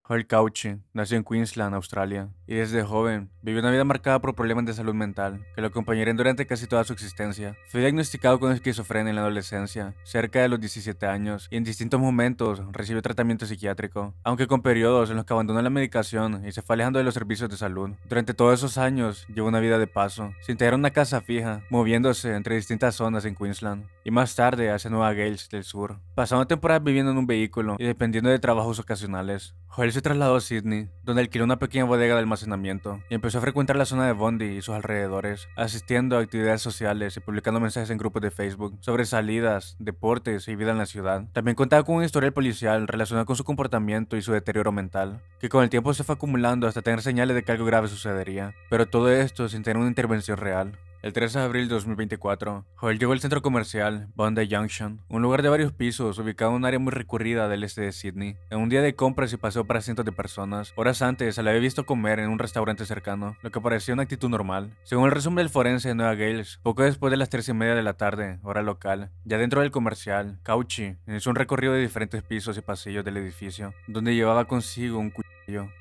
Joel Cauchi nació en Queensland, Australia, y desde joven vivió una vida marcada por problemas de salud mental que lo acompañarían durante casi toda su existencia. Fue diagnosticado con esquizofrenia en la adolescencia, cerca de los 17 años, y en distintos momentos recibió tratamiento psiquiátrico, aunque con periodos en los que abandonó la medicación y se fue alejando de los servicios de salud. Durante todos esos años llevó una vida de paso, sin tener una casa fija, moviéndose entre distintas zonas en Queensland, y más tarde hacia Nueva Gales del Sur, pasando temporadas viviendo en un vehículo y dependiendo de trabajos ocasionales. Joel se trasladó a Sydney, donde alquiló una pequeña bodega de almacenamiento y empezó a frecuentar la zona de Bondi y sus alrededores, asistiendo a actividades sociales y publicando mensajes en grupos de Facebook sobre salidas, deportes y vida en la ciudad. También contaba con un historial policial relacionado con su comportamiento y su deterioro mental, que con el tiempo se fue acumulando hasta tener señales de que algo grave sucedería, pero todo esto sin tener una intervención real. El 13 de abril de 2024, Joel llegó al centro comercial Bondi Junction, un lugar de varios pisos ubicado en un área muy recurrida del este de Sydney. En un día de compras y paseo para cientos de personas, horas antes se le había visto comer en un restaurante cercano, lo que parecía una actitud normal. Según el resumen del forense de Nueva Gales, poco después de las 3:30 de la tarde, hora local, ya dentro del comercial, Cauchi inició un recorrido de diferentes pisos y pasillos del edificio, donde llevaba consigo un cuchillo.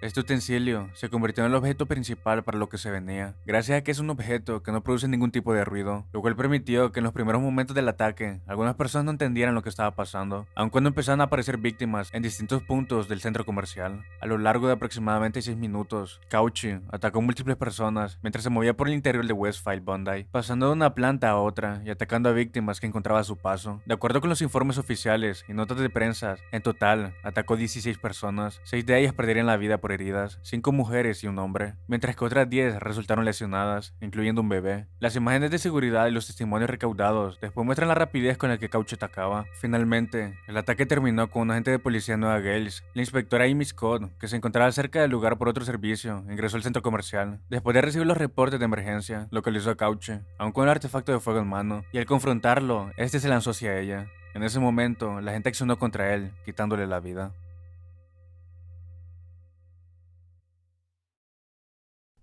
Este utensilio se convirtió en el objeto principal para lo que se venía, gracias a que es un objeto que no produce ningún tipo de ruido, lo cual permitió que en los primeros momentos del ataque algunas personas no entendieran lo que estaba pasando, aun cuando empezaron a aparecer víctimas en distintos puntos del centro comercial. A lo largo de aproximadamente 6 minutos, Cauchi atacó a múltiples personas mientras se movía por el interior de Westfield Bondi, pasando de una planta a otra y atacando a víctimas que encontraba a su paso. De acuerdo con los informes oficiales y notas de prensa, en total atacó 16 personas, 6 de ellas perderían la vida por heridas, 5 mujeres y un hombre, mientras que otras 10 resultaron lesionadas, incluyendo un bebé. Las imágenes de seguridad y los testimonios recaudados después muestran la rapidez con la que Cauchi atacaba. Finalmente, el ataque terminó con un agente de policía de Nueva Gales, la inspectora Amy Scott, que se encontraba cerca del lugar por otro servicio, ingresó al centro comercial. Después de recibir los reportes de emergencia, localizó a Cauchi, aún con el artefacto de fuego en mano, y al confrontarlo, este se lanzó hacia ella. En ese momento, la gente accionó contra él, quitándole la vida.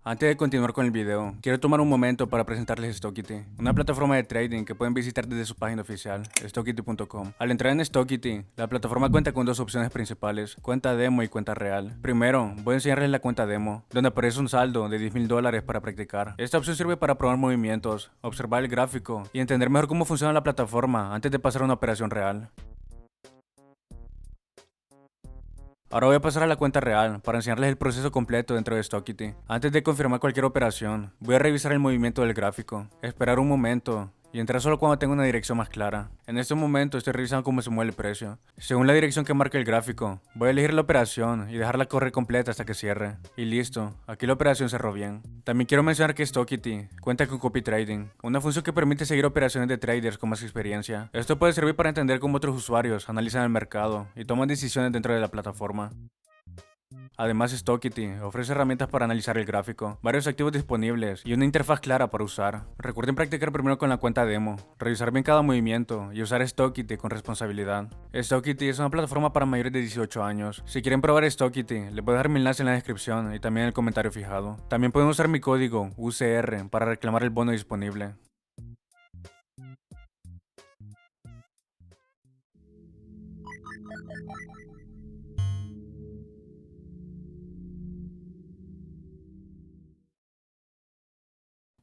Antes de continuar con el video, quiero tomar un momento para presentarles Stockity, una plataforma de trading que pueden visitar desde su página oficial, stockity.com. Al entrar en Stockity, la plataforma cuenta con dos opciones principales, cuenta demo y cuenta real. Primero, voy a enseñarles la cuenta demo, donde aparece un saldo de $10,000 para practicar. Esta opción sirve para probar movimientos, observar el gráfico y entender mejor cómo funciona la plataforma antes de pasar a una operación real. Ahora voy a pasar a la cuenta real para enseñarles el proceso completo dentro de Stockity. Antes de confirmar cualquier operación, voy a revisar el movimiento del gráfico, esperar un momento y entrar solo cuando tenga una dirección más clara. En este momento estoy revisando cómo se mueve el precio. Según la dirección que marca el gráfico, voy a elegir la operación y dejarla correr completa hasta que cierre. Y listo, aquí la operación cerró bien. También quiero mencionar que Stockity cuenta con Copy Trading, una función que permite seguir operaciones de traders con más experiencia. Esto puede servir para entender cómo otros usuarios analizan el mercado y toman decisiones dentro de la plataforma. Además, Stockity ofrece herramientas para analizar el gráfico, varios activos disponibles y una interfaz clara para usar. Recuerden practicar primero con la cuenta demo, revisar bien cada movimiento y usar Stockity con responsabilidad. Stockity es una plataforma para mayores de 18 años. Si quieren probar Stockity, les voy a dejar mi enlace en la descripción y también en el comentario fijado. También pueden usar mi código UCR para reclamar el bono disponible.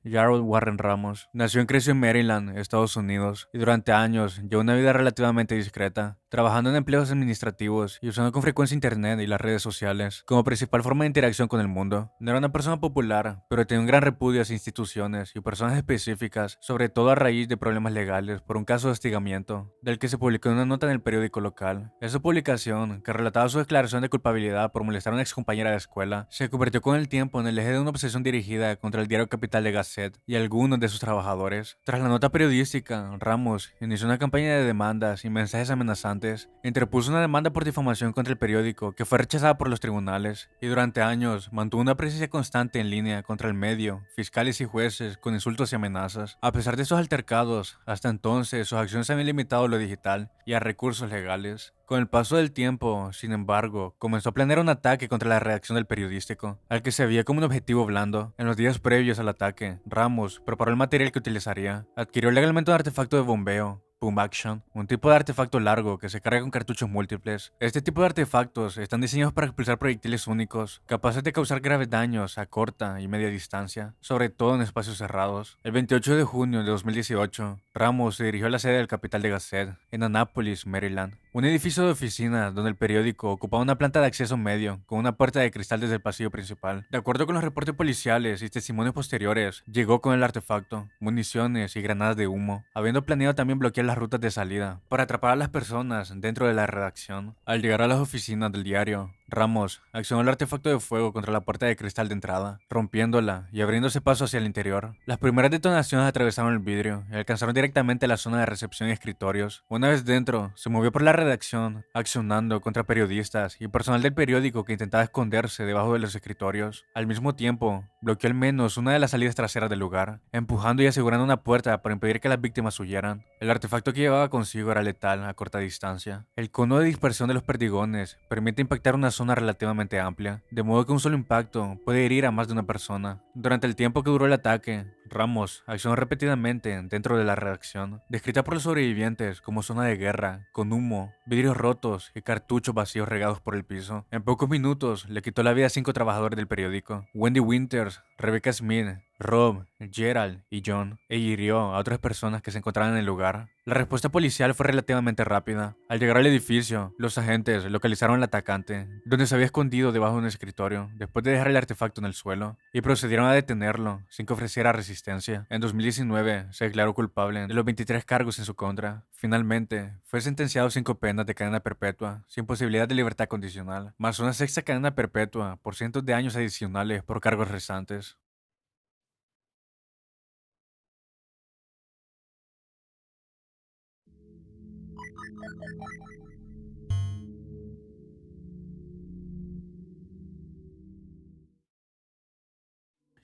Jarrell Warren Ramos nació y creció en Maryland, Estados Unidos, y durante años llevó una vida relativamente discreta, trabajando en empleos administrativos y usando con frecuencia internet y las redes sociales como principal forma de interacción con el mundo. No era una persona popular, pero tenía un gran repudio hacia instituciones y personas específicas, sobre todo a raíz de problemas legales por un caso de hostigamiento, del que se publicó una nota en el periódico local. Esa publicación, que relataba su declaración de culpabilidad por molestar a una excompañera de escuela, se convirtió con el tiempo en el eje de una obsesión dirigida contra el diario Capital de Gazette y algunos de sus trabajadores. Tras la nota periodística, Ramos inició una campaña de demandas y mensajes amenazantes antes, interpuso una demanda por difamación contra el periódico que fue rechazada por los tribunales, y durante años mantuvo una presencia constante en línea contra el medio, fiscales y jueces con insultos y amenazas. A pesar de esos altercados, hasta entonces sus acciones se habían limitado a lo digital y a recursos legales. Con el paso del tiempo, sin embargo, comenzó a planear un ataque contra la redacción del periodístico, al que se veía como un objetivo blando. En los días previos al ataque, Ramos preparó el material que utilizaría, adquirió legalmente un artefacto de bombeo, Boom Action, un tipo de artefacto largo que se carga con cartuchos múltiples. Este tipo de artefactos están diseñados para expulsar proyectiles únicos, capaces de causar graves daños a corta y media distancia, sobre todo en espacios cerrados. El 28 de junio de 2018, Ramos se dirigió a la sede del Capital de Gazette, en Annapolis, Maryland, un edificio de oficinas donde el periódico ocupaba una planta de acceso medio, con una puerta de cristal desde el pasillo principal. De acuerdo con los reportes policiales y testimonios posteriores, llegó con el artefacto, municiones y granadas de humo, habiendo planeado también bloquear las rutas de salida para atrapar a las personas dentro de la redacción. Al llegar a las oficinas del diario, Ramos accionó el artefacto de fuego contra la puerta de cristal de entrada, rompiéndola y abriéndose paso hacia el interior. Las primeras detonaciones atravesaron el vidrio y alcanzaron directamente la zona de recepción y escritorios. Una vez dentro, se movió por la redacción, accionando contra periodistas y personal del periódico que intentaba esconderse debajo de los escritorios. Al mismo tiempo, bloqueó al menos una de las salidas traseras del lugar, empujando y asegurando una puerta para impedir que las víctimas huyeran. El artefacto que llevaba consigo era letal a corta distancia. El cono de dispersión de los perdigones permite impactar una zona relativamente amplia, de modo que un solo impacto puede herir a más de una persona. Durante el tiempo que duró el ataque, Ramos accionó repetidamente dentro de la redacción, descrita por los sobrevivientes como zona de guerra, con humo, vidrios rotos y cartuchos vacíos regados por el piso. En pocos minutos le quitó la vida a 5 trabajadores del periódico: Wendy Winters, Rebecca Smith, Rob, Gerald y John, e hirió a otras personas que se encontraban en el lugar. La respuesta policial fue relativamente rápida. Al llegar al edificio, los agentes localizaron al atacante, donde se había escondido debajo de un escritorio, después de dejar el artefacto en el suelo, y procedieron a detenerlo, sin que ofreciera resistencia. En 2019, se declaró culpable de los 23 cargos en su contra. Finalmente, fue sentenciado a 5 penas de cadena perpetua, sin posibilidad de libertad condicional, más una sexta cadena perpetua por cientos de años adicionales por cargos restantes.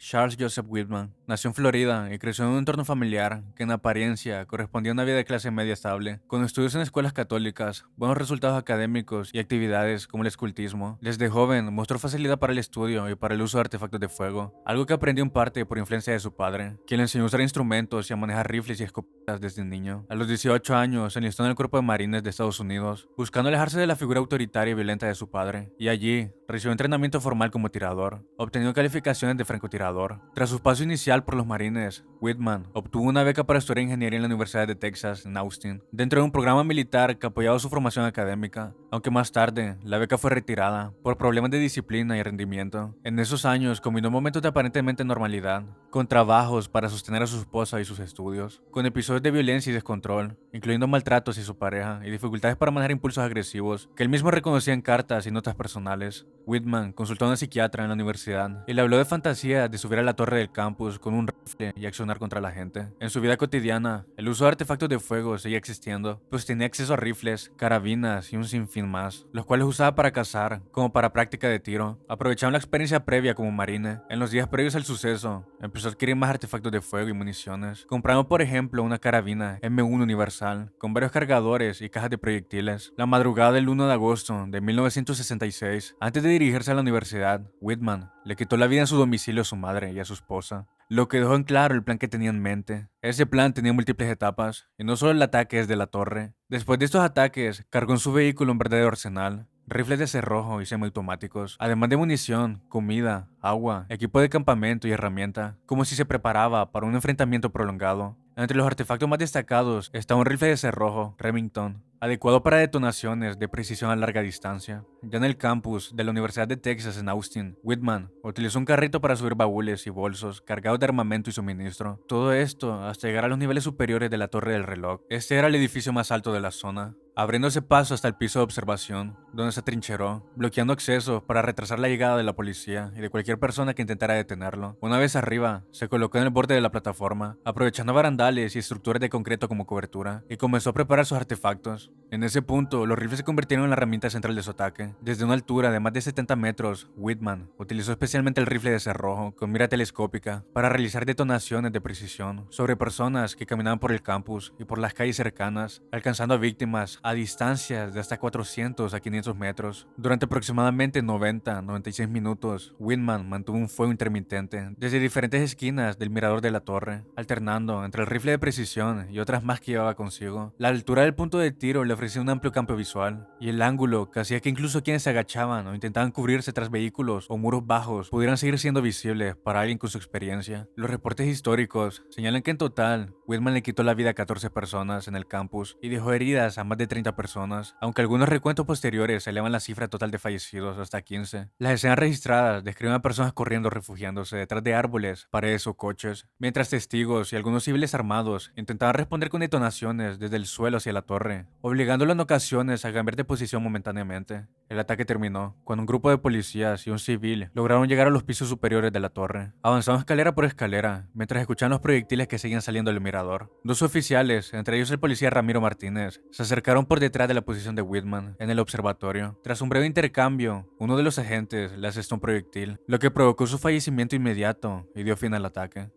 Charles Joseph Whitman nació en Florida y creció en un entorno familiar que en apariencia correspondía a una vida de clase media estable, con estudios en escuelas católicas, buenos resultados académicos y actividades como el escultismo. Desde joven mostró facilidad para el estudio y para el uso de artefactos de fuego, algo que aprendió en parte por influencia de su padre, quien le enseñó a usar instrumentos y a manejar rifles y escopetas desde niño. A los 18 años se enlistó en el Cuerpo de Marines de Estados Unidos, buscando alejarse de la figura autoritaria y violenta de su padre, y allí recibió entrenamiento formal como tirador, obteniendo calificaciones de francotirador. Tras su paso inicial por los Marines, Whitman obtuvo una beca para estudiar ingeniería en la Universidad de Texas en Austin, dentro de un programa militar que apoyaba su formación académica, aunque más tarde la beca fue retirada por problemas de disciplina y rendimiento. En esos años combinó momentos de aparentemente normalidad con trabajos para sostener a su esposa y sus estudios, con episodios de violencia y descontrol, incluyendo maltratos hacia su pareja y dificultades para manejar impulsos agresivos que él mismo reconocía en cartas y notas personales. Whitman consultó a una psiquiatra en la universidad y le habló de fantasías de subir a la torre del campus con un rifle y accionar contra la gente. En su vida cotidiana, el uso de artefactos de fuego seguía existiendo, pues tenía acceso a rifles, carabinas y un sinfín más, los cuales usaba para cazar, como para práctica de tiro. Aprovechando la experiencia previa como marine, en los días previos al suceso, empezó a adquirir más artefactos de fuego y municiones, comprando por ejemplo una carabina M1 universal, con varios cargadores y cajas de proyectiles. La madrugada del 1 de agosto de 1966, antes de dirigirse a la universidad, Whitman le quitó la vida en su domicilio a su madre y a su esposa, lo que dejó en claro el plan que tenía en mente. Ese plan tenía múltiples etapas, y no solo el ataque desde la torre. Después de estos ataques, cargó en su vehículo un verdadero arsenal: rifles de cerrojo y semiautomáticos, además de munición, comida, agua, equipo de campamento y herramienta, como si se preparaba para un enfrentamiento prolongado. Entre los artefactos más destacados está un rifle de cerrojo Remington, adecuado para detonaciones de precisión a larga distancia. Ya en el campus de la Universidad de Texas en Austin, Whitman utilizó un carrito para subir baúles y bolsos cargados de armamento y suministro. Todo esto hasta llegar a los niveles superiores de la Torre del Reloj. Este era el edificio más alto de la zona, abriéndose paso hasta el piso de observación, donde se atrincheró, bloqueando acceso para retrasar la llegada de la policía y de cualquier persona que intentara detenerlo. Una vez arriba, se colocó en el borde de la plataforma, aprovechando barandales y estructuras de concreto como cobertura, y comenzó a preparar sus artefactos. En ese punto, los rifles se convirtieron en la herramienta central de su ataque. Desde una altura de más de 70 metros, Whitman utilizó especialmente el rifle de cerrojo con mira telescópica para realizar detonaciones de precisión sobre personas que caminaban por el campus y por las calles cercanas, alcanzando a víctimas a distancias de hasta 400 a 500 metros. Durante aproximadamente 90-96 minutos, Whitman mantuvo un fuego intermitente desde diferentes esquinas del mirador de la torre, alternando entre el rifle de precisión y otras más que llevaba consigo. La altura del punto de tiro le ofrecía un amplio campo visual, y el ángulo que hacía que incluso quienes se agachaban o intentaban cubrirse tras vehículos o muros bajos pudieran seguir siendo visibles para alguien con su experiencia. Los reportes históricos señalan que en total, Whitman le quitó la vida a 14 personas en el campus y dejó heridas a más de 30 personas, aunque algunos recuentos posteriores elevan la cifra total de fallecidos hasta 15. Las escenas registradas describen a personas corriendo refugiándose detrás de árboles, paredes o coches, mientras testigos y algunos civiles armados intentaban responder con detonaciones desde el suelo hacia la torre, obligándolo en ocasiones a cambiar de posición momentáneamente. El ataque terminó cuando un grupo de policías y un civil lograron llegar a los pisos superiores de la torre, avanzando escalera por escalera, mientras escuchaban los proyectiles que seguían saliendo del mirador. Dos oficiales, entre ellos el policía Ramiro Martínez, se acercaron por detrás de la posición de Whitman en el observatorio. Tras un breve intercambio, uno de los agentes le asestó un proyectil, lo que provocó su fallecimiento inmediato y dio fin al ataque.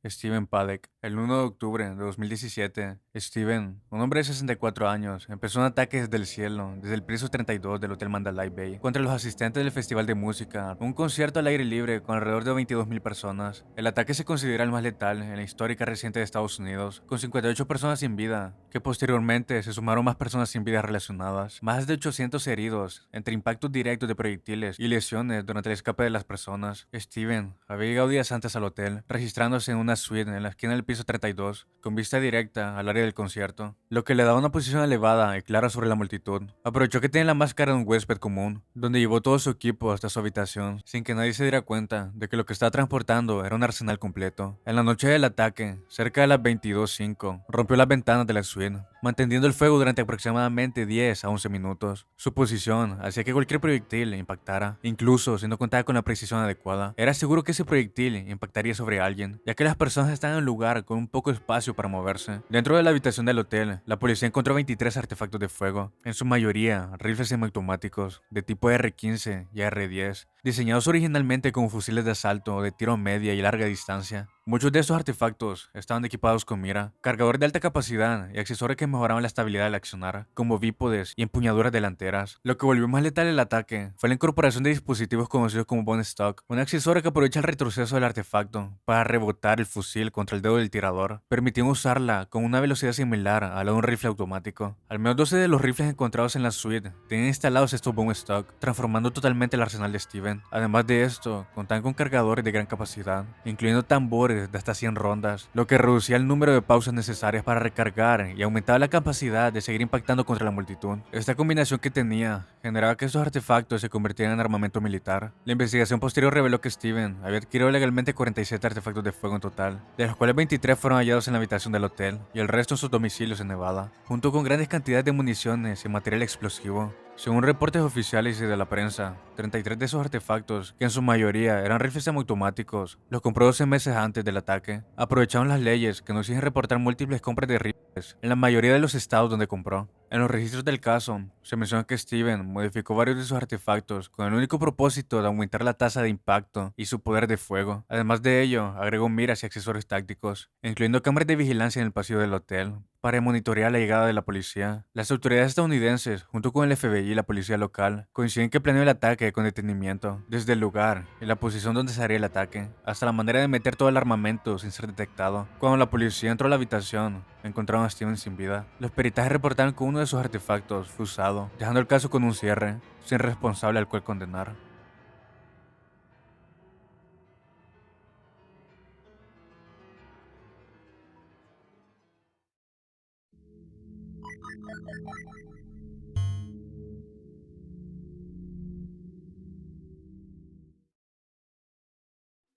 Steven Paddock. El 1 de octubre de 2017, Steven, un hombre de 64 años, empezó un ataque desde el cielo, desde el piso 32 del Hotel Mandalay Bay, contra los asistentes del Festival de Música, un concierto al aire libre con alrededor de 22.000 personas. El ataque se considera el más letal en la histórica reciente de Estados Unidos, con 58 personas sin vida, que posteriormente se sumaron más personas sin vida relacionadas, más de 800 heridos, entre impactos directos de proyectiles y lesiones durante el escape de las personas. Steven había llegado días antes al hotel, registrándose en una suite en la esquina del piso 32, con vista directa al área del concierto, lo que le daba una posición elevada y clara sobre la multitud. Aprovechó que tenía la máscara de un huésped común, donde llevó todo su equipo hasta su habitación, sin que nadie se diera cuenta de que lo que estaba transportando era un arsenal completo. En la noche del ataque, cerca de las 22:05, rompió las ventanas de la suite, manteniendo el fuego durante aproximadamente 10 a 11 minutos. Su posición hacía que cualquier proyectil impactara, incluso si no contaba con la precisión adecuada. Era seguro que ese proyectil impactaría sobre alguien, ya que las personas estaban en un lugar con un poco espacio para moverse. Dentro de la habitación del hotel, la policía encontró 23 artefactos de fuego, en su mayoría rifles semiautomáticos de tipo R-15 y R-10, diseñados originalmente como fusiles de asalto de tiro media y larga distancia. Muchos de estos artefactos estaban equipados con mira, cargadores de alta capacidad y accesorios que mejoraban la estabilidad del accionar, como bípodes y empuñaduras delanteras. Lo que volvió más letal el ataque fue la incorporación de dispositivos conocidos como bone stock, un accesorio que aprovecha el retroceso del artefacto para rebotar el fusil contra el dedo del tirador, permitiendo usarla con una velocidad similar a la de un rifle automático. Al menos 12 de los rifles encontrados en la suite tenían instalados estos bone stock, transformando totalmente el arsenal de Steven. Además de esto, contaban con cargadores de gran capacidad, incluyendo tambores de hasta 100 rondas, lo que reducía el número de pausas necesarias para recargar y aumentaba la capacidad de seguir impactando contra la multitud. Esta combinación que tenía generaba que estos artefactos se convirtieran en armamento militar. La investigación posterior reveló que Steven había adquirido legalmente 47 artefactos de fuego en total, de los cuales 23 fueron hallados en la habitación del hotel y el resto en sus domicilios en Nevada, junto con grandes cantidades de municiones y material explosivo. Según reportes oficiales y de la prensa, 33 de esos artefactos, que en su mayoría eran rifles semiautomáticos, los compró 12 meses antes del ataque. Aprovecharon las leyes que no exigen reportar múltiples compras de rifles en la mayoría de los estados donde compró. En los registros del caso, se menciona que Steven modificó varios de sus artefactos con el único propósito de aumentar la tasa de impacto y su poder de fuego. Además de ello, agregó miras y accesorios tácticos, incluyendo cámaras de vigilancia en el pasillo del hotel, para monitorear la llegada de la policía. Las autoridades estadounidenses, junto con el FBI y la policía local, coinciden que planeó el ataque con detenimiento, desde el lugar y la posición donde se haría el ataque, hasta la manera de meter todo el armamento sin ser detectado. Cuando la policía entró a la habitación, encontraron a Steven sin vida. Los peritajes reportaron que uno de sus artefactos fue usado, dejando el caso con un cierre, sin responsable al cual condenar.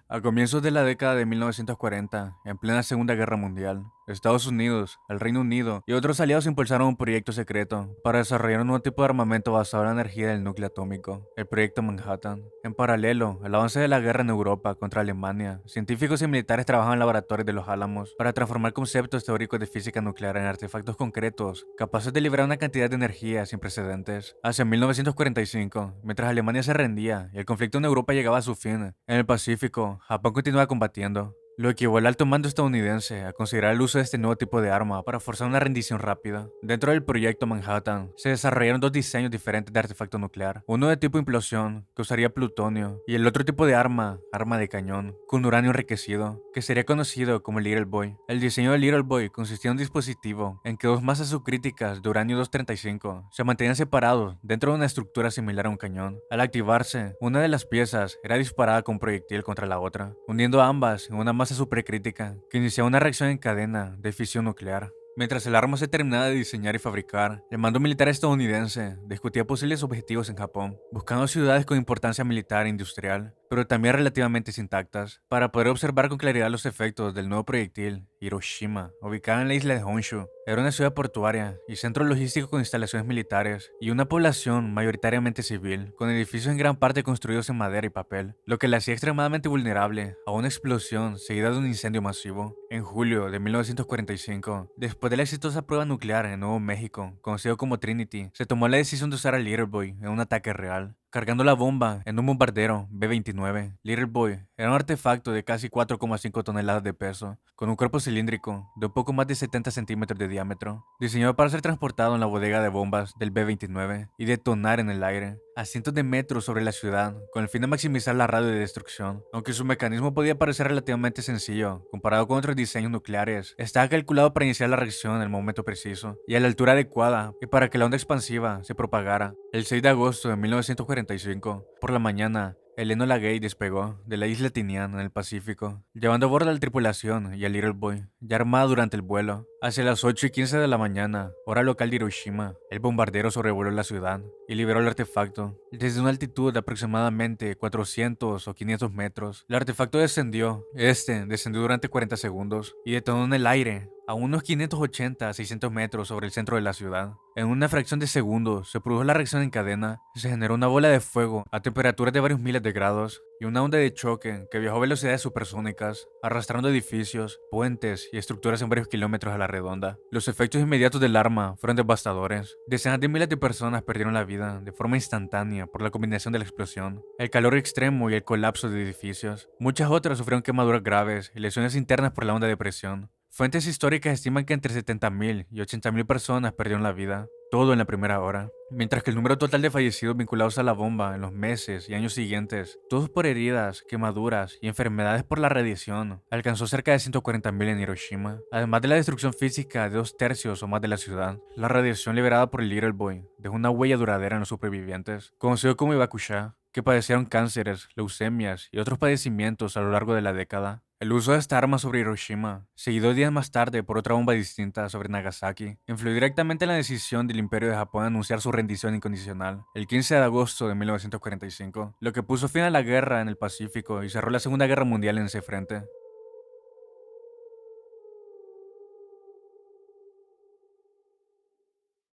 A comienzos de la década de 1940, en plena Segunda Guerra Mundial, Estados Unidos, el Reino Unido y otros aliados impulsaron un proyecto secreto para desarrollar un nuevo tipo de armamento basado en la energía del núcleo atómico, el Proyecto Manhattan. En paralelo al avance de la guerra en Europa contra Alemania, científicos y militares trabajaban en laboratorios de los Álamos para transformar conceptos teóricos de física nuclear en artefactos concretos capaces de liberar una cantidad de energía sin precedentes. Hacia 1945, mientras Alemania se rendía y el conflicto en Europa llegaba a su fin, en el Pacífico, Japón continuaba combatiendo, lo equivale al alto mando estadounidense a considerar el uso de este nuevo tipo de arma para forzar una rendición rápida. Dentro del proyecto Manhattan, se desarrollaron dos diseños diferentes de artefacto nuclear, uno de tipo implosión, que usaría plutonio, y el otro tipo de arma de cañón, con uranio enriquecido, que sería conocido como el Little Boy. El diseño del Little Boy consistía en un dispositivo en que dos masas subcríticas de uranio 235 se mantenían separados dentro de una estructura similar a un cañón. Al activarse, una de las piezas era disparada con un proyectil contra la otra, hundiendo a ambas en una masa supercrítica que iniciaba una reacción en cadena de fisión nuclear. Mientras el arma se terminaba de diseñar y fabricar, el mando militar estadounidense discutía posibles objetivos en Japón, buscando ciudades con importancia militar e industrial, pero también relativamente intactas, para poder observar con claridad los efectos del nuevo proyectil. Hiroshima, ubicada en la isla de Honshu, era una ciudad portuaria y centro logístico con instalaciones militares y una población mayoritariamente civil, con edificios en gran parte construidos en madera y papel, lo que la hacía extremadamente vulnerable a una explosión seguida de un incendio masivo. En julio de 1945, después de la exitosa prueba nuclear en Nuevo México, conocido como Trinity, se tomó la decisión de usar al Little Boy en un ataque real, cargando la bomba en un bombardero B-29. Little Boy era un artefacto de casi 4,5 toneladas de peso, con un cuerpo cilíndrico de un poco más de 70 centímetros de diámetro, diseñado para ser transportado en la bodega de bombas del B-29 y detonar en el aire a cientos de metros sobre la ciudad, con el fin de maximizar la radio de destrucción. Aunque su mecanismo podía parecer relativamente sencillo comparado con otros diseños nucleares, estaba calculado para iniciar la reacción en el momento preciso y a la altura adecuada y para que la onda expansiva se propagara. El 6 de agosto de 1945, por la mañana, el Enola Gay despegó de la isla Tinian en el Pacífico, llevando a bordo a la tripulación y al Little Boy, ya armado durante el vuelo. Hacia las 8:15 de la mañana, hora local de Hiroshima, el bombardero sobrevoló la ciudad y liberó el artefacto. Desde una altitud de aproximadamente 400 o 500 metros, el artefacto descendió. Descendió durante 40 segundos y detonó en el aire a unos 580 a 600 metros sobre el centro de la ciudad. En una fracción de segundos se produjo la reacción en cadena y se generó una bola de fuego a temperaturas de varios miles de grados y una onda de choque que viajó a velocidades supersónicas, arrastrando edificios, puentes y estructuras en varios kilómetros a la redonda. Los efectos inmediatos del arma fueron devastadores. Decenas de miles de personas perdieron la vida de forma instantánea por la combinación de la explosión, el calor extremo y el colapso de edificios. Muchas otras sufrieron quemaduras graves y lesiones internas por la onda de presión. Fuentes históricas estiman que entre 70.000 y 80.000 personas perdieron la vida, todo en la primera hora, mientras que el número total de fallecidos vinculados a la bomba en los meses y años siguientes, todos por heridas, quemaduras y enfermedades por la radiación, alcanzó cerca de 140.000 en Hiroshima. Además de la destrucción física de 2/3 o más de la ciudad, la radiación liberada por el Little Boy dejó una huella duradera en los supervivientes, conocido como Hibakusha, que padecieron cánceres, leucemias y otros padecimientos a lo largo de la década. El uso de esta arma sobre Hiroshima, seguido días más tarde por otra bomba distinta sobre Nagasaki, influyó directamente en la decisión del Imperio de Japón de anunciar su rendición incondicional el 15 de agosto de 1945, lo que puso fin a la guerra en el Pacífico y cerró la Segunda Guerra Mundial en ese frente.